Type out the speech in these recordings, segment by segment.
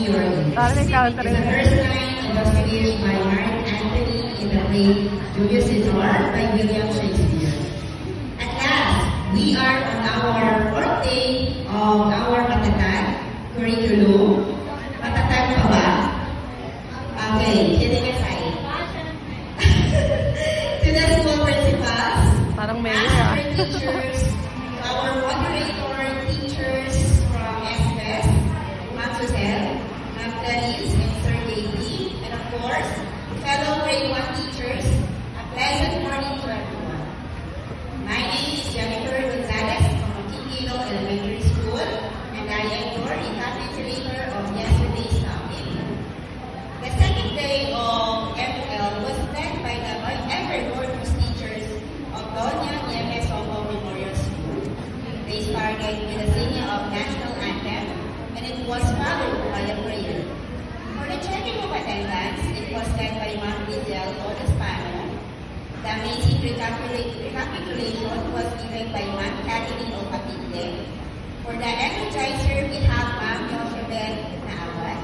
you're in. Parang The first line was finished by Mark Antony in the play Julius Caesar by William Shakespeare. At last, we are on our fourth day of our Matatag curriculum. Matatag pa ba? Okay, kidding aside. To the school principals, parang teachers, our moderator, teachers from SFES, Ma'am Suzelle, Ma'am Clarice, and Sir Davey, and of course, fellow grade 1 teachers, a pleasant morning to everyone. My name is Jennifer Gonzalez from Tikilo Elementary School, and I am your recapitulator of yesterday's topic. The second day of FL was led by the ever-gorgeous teachers of Doña Nieves Soto Memorial School. They started with the singing of National Anthem, and it was followed by a prayer. For the checking of attendance, it was led by Ma'am Lizelle Odaspano. The amazing recapitulation was given by Ma'am Kathleen Ocapite. For the energizer, we have Ma'am Yoshebel Naawat.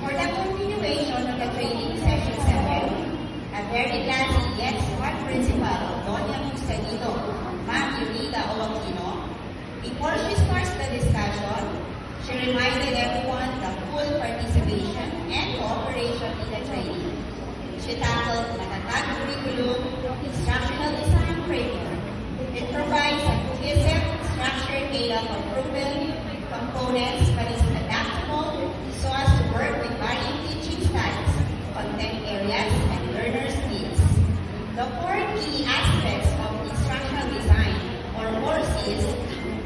For the continuation of the training session 7, a very classy yet smart principal of Doña Mustanito, Ma'am Yulida Owakino, before she starts the discussion, she reminded everyone the full participation and cooperation in the training. She tackled Matatag curriculum, instructional design framework. It provides a cohesive, structured data for proven components but is adaptable so as to work with varying teaching styles, content areas, and learners' needs. The 4 key aspects of instructional design, or 4Cs,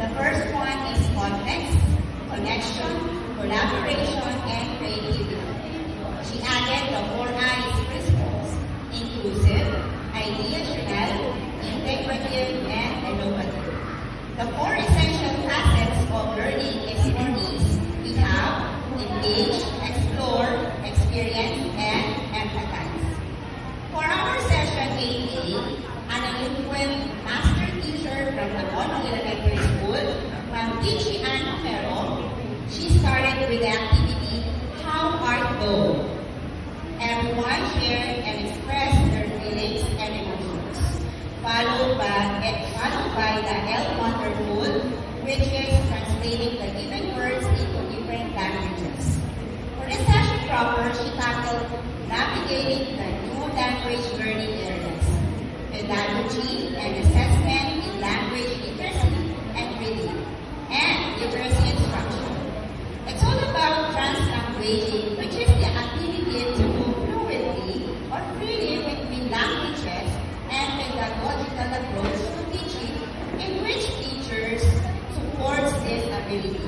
the first one is context, connection, collaboration, and creativity. She added the 4 I's principles: inclusive, ideational, integrative, and innovative. The 4 essential facets of learning is 4 E's. We have engage, explore, experience, and empathize. For our session 8A, an eloquent master teacher from the Bono Elementary School, Ma'am Tichi Ann Romero, she started with the activity, How Art Though? Everyone shared and expressed their feelings and emotions, followed by the El Wonderful, which is translating the given words into different languages. For the session proper, she tackled navigating the new language learning areas, pedagogy and assessment in language literacy and reading, and literacy instruction. It's all about translanguaging, which is the ability to move fluently or freely between languages and pedagogical approach to teaching in which teachers supports this ability.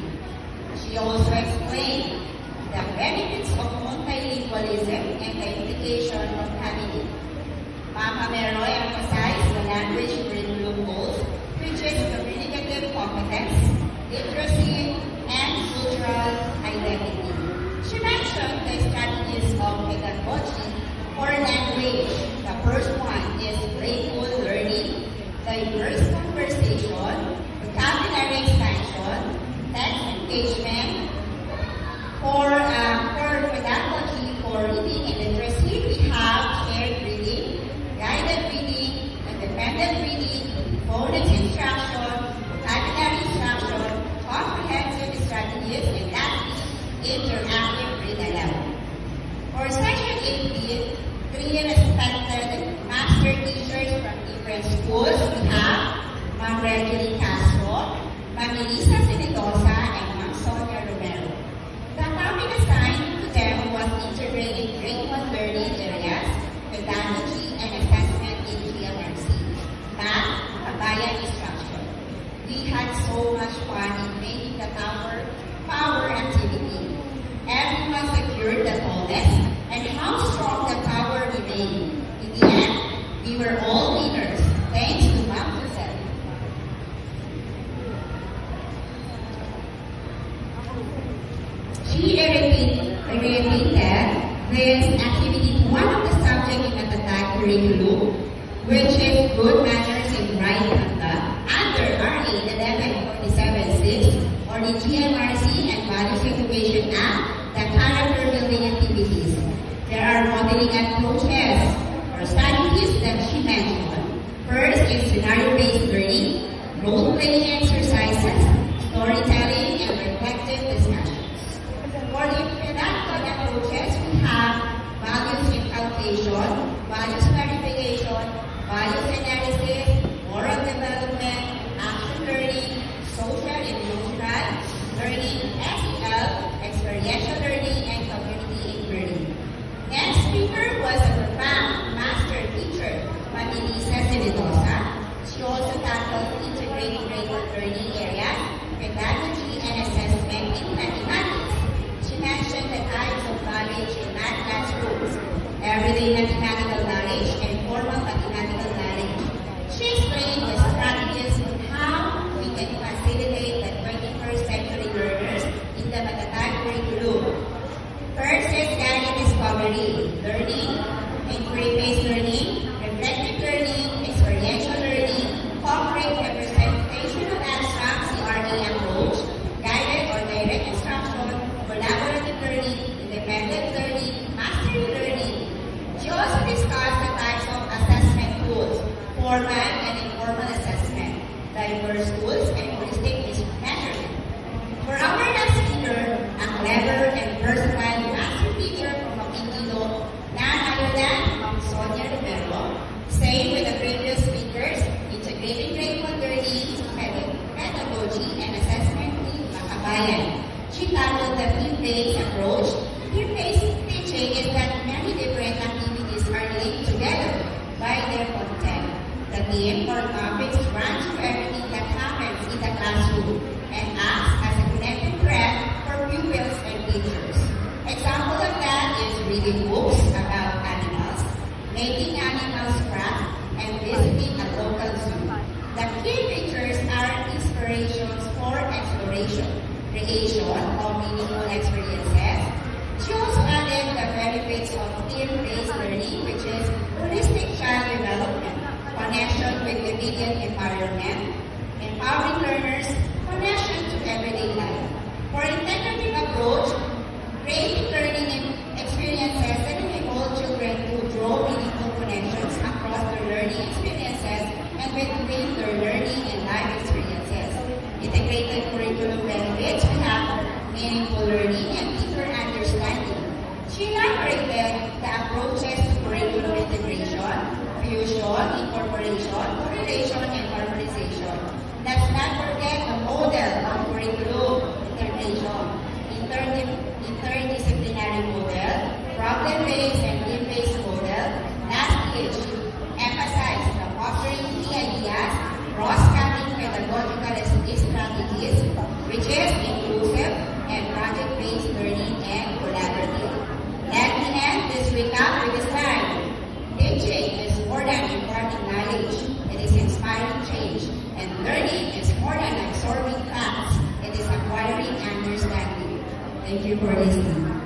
She also explained the benefits of multilingualism and the implication of having it. Ma'am Ameroy emphasized the language curriculum goals, which is communicative competence, literacy, and cultural identity. She mentioned the strategies of pedagogy for language. The first one is playful learning, diverse conversation, vocabulary expansion, text engagement. For pedagogy, for reading and literacy, we have shared reading, guided reading, independent reading, phonics instruction, vocabulary instruction, comprehensive strategies, and lastly, interactive read aloud. For session 18, 3 respected master teachers from different schools, we have Ma'am Reggie Castro, Ma'am Elisa Sinidosa, and Ma'am Sonia Romero. The topic assigned to them was integrating grade 1 learning areas, pedagogy, and assessment in GMMC, math, kabayan instruction. We had so much fun in making the power activity. Everyone secured the tallest, and how strong the tower remained. In the end, we were all winners, thanks to Ma'am Suzelle. She repeated this activity to one of the subjects in the Matatag curriculum, which is good manners in right conduct, under RA 11476 or the GMRC and Values Education Act character building activities. There are modeling approaches or strategies that she mentioned. First is scenario-based learning, role-playing exercises, storytelling, and reflective discussions. For the pedagogical approaches, we have values inculcation, values clarification, values analysis, moral development, action learning, social and emotional learning, SEL, experiential learning, and community learning. Next speaker was a profound master teacher, Marilisa Cevedosa. She also tackled integrated learning areas, pedagogy, and assessment in mathematics. She mentioned the types of knowledge in math classrooms, everyday mathematical knowledge, and formal mathematical knowledge. She explained the strategies on how we can facilitate the 21st century learners in the Matatag curriculum. First is data discovery, learning, inquiry-based learning, reflective learning, experiential learning, concrete representation of abstract CRE approach, guided or direct instruction, collaborative learning, independent learning, mastery learning. She also discussed the types of assessment tools, formal and informal assessment, diverse tools, and holistic measurement. For our last speaker, a clever and versatile master teacher from Maguindanao, none other than Sonia Romero. Same with the previous speakers, integrating grade 1 learning, pedagogy, and assessment in Makabayan. She tackled the theme-based approach. Theme-based teaching is that many different activities are linked together by their content. The theme or topics run through everything that happens in the classroom and acts as a connected thread for pupils and teachers. Example of that is reading books about animals, making animal scraps, and visiting a local zoo. The key features are inspirations for exploration, creation of meaningful experiences. She also added the benefits of theme-based learning, which is holistic child development, connection with immediate environment, empowering learners, connection to everyday life. For integrative approach, creating learning experiences that enable children to draw meaningful connections across their learning experiences and between their learning and life experiences. Integrated curriculum benefits, we have meaningful learning and deeper understanding. She elaborated the approaches to curriculum integration, fusion, incorporation, correlation, and harmonization. Let's not forget the model of curriculum integration, interdisciplinary model, problem-based and team-based model. Lastly, she emphasized the fostering key ideas, cross-cutting pedagogical strategies, which is inclusive and project-based learning and collaborative. Let me end this recap with a slide. Teaching is more than imparting knowledge. It is inspiring change. And learning is more than absorbing facts. It is acquiring understanding. Thank you for listening.